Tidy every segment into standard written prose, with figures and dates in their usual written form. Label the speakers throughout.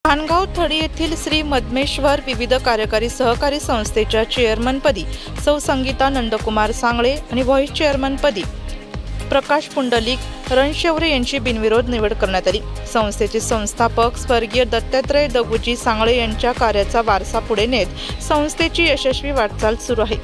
Speaker 1: खानगाव थडी येथील श्री मधमेश्वर विविध कार्यकारी सहकारी संस्थेच्या चेअरमनपदी सौ संगीता नंदकुमार सांगळे आणि व्हाईस चेअरमनपदी प्रकाश पुंडलिक रणशेवरे यांची बिनविरोध निवड करण्यात आली। संस्थेचे संस्थापक स्वर्गीय दत्तात्रय दगुजी सांगळे यांच्या कार्याचा वारसा पुढे नेत संस्थेची यशस्वी वाटचाल सुरू आहे।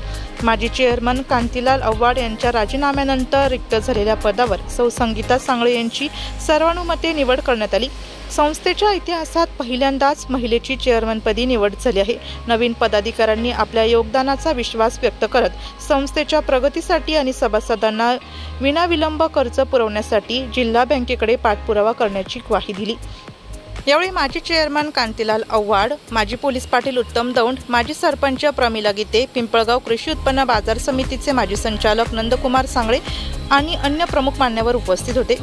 Speaker 1: माजी चेअरमन कांतीलाल आव्हाड यांच्या राजीनाम्यानंतर रिक्त झालेल्या पदावर सौ संगीता सांगळे यांची सर्वानुमते निवड करण्यात आली। संस्थेच्या इतिहासात पहिल्यांदाच महिलेची चेअरमनपदी निवड झाली आहे। नवीन पदाधिकाऱ्यांनी आपल्या योगदानाचा विश्वास व्यक्त करत संस्थेच्या प्रगतीसाठी आणि सभासदांना विनाविलंब कर्ज पुरवण्यासाठी जिल्हा बँकेकडे पाठपुरावा करण्याची ग्वाही दिली। यावेळी माजी चेअरमन कांतीलाल आव्हाड, माजी पोलीस पाटील उत्तम दौंड, माजी सरपंच प्रमिला गीते, पिंपळगाव कृषी उत्पन्न बाजार समितीचे माजी संचालक नंदकुमार सांगळे आणि अन्य प्रमुख मान्यवर उपस्थित होते।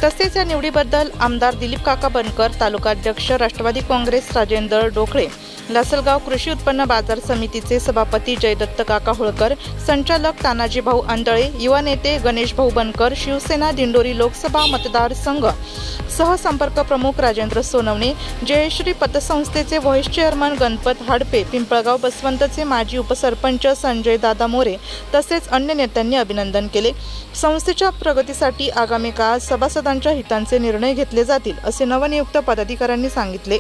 Speaker 1: तसेच या निवडीबद्दल आमदार दिलीप काका बनकर, तालुकाध्यक्ष राष्ट्रवादी काँग्रेस राजेंद्र डोकळे, लासलगाव कृषी उत्पन्न बाजार समितीचे सभापती जयदत्त काका होळकर, संचालक तानाजी भाऊ आंधळे, युवा नेते गणेश भाऊ बनकर, शिवसेना दिंडोरी लोकसभा मतदारसंघ सहसंपर्क प्रमुख राजेंद्र सोनवणे, जयश्री पतसंस्थेचे व्हाईस चेअरमन गणपत हाडपे, पिंपळगाव बसवंतचे माजी उपसरपंच संजय दादा मोरे तसेच अन्य नेत्यांनी अभिनंदन केले। संस्थेच्या प्रगतीसाठी आगामी काळात सभासदांच्या हितांचे निर्णय घेतले जातील असे नवनियुक्त पदाधिकाऱ्यांनी सांगितले।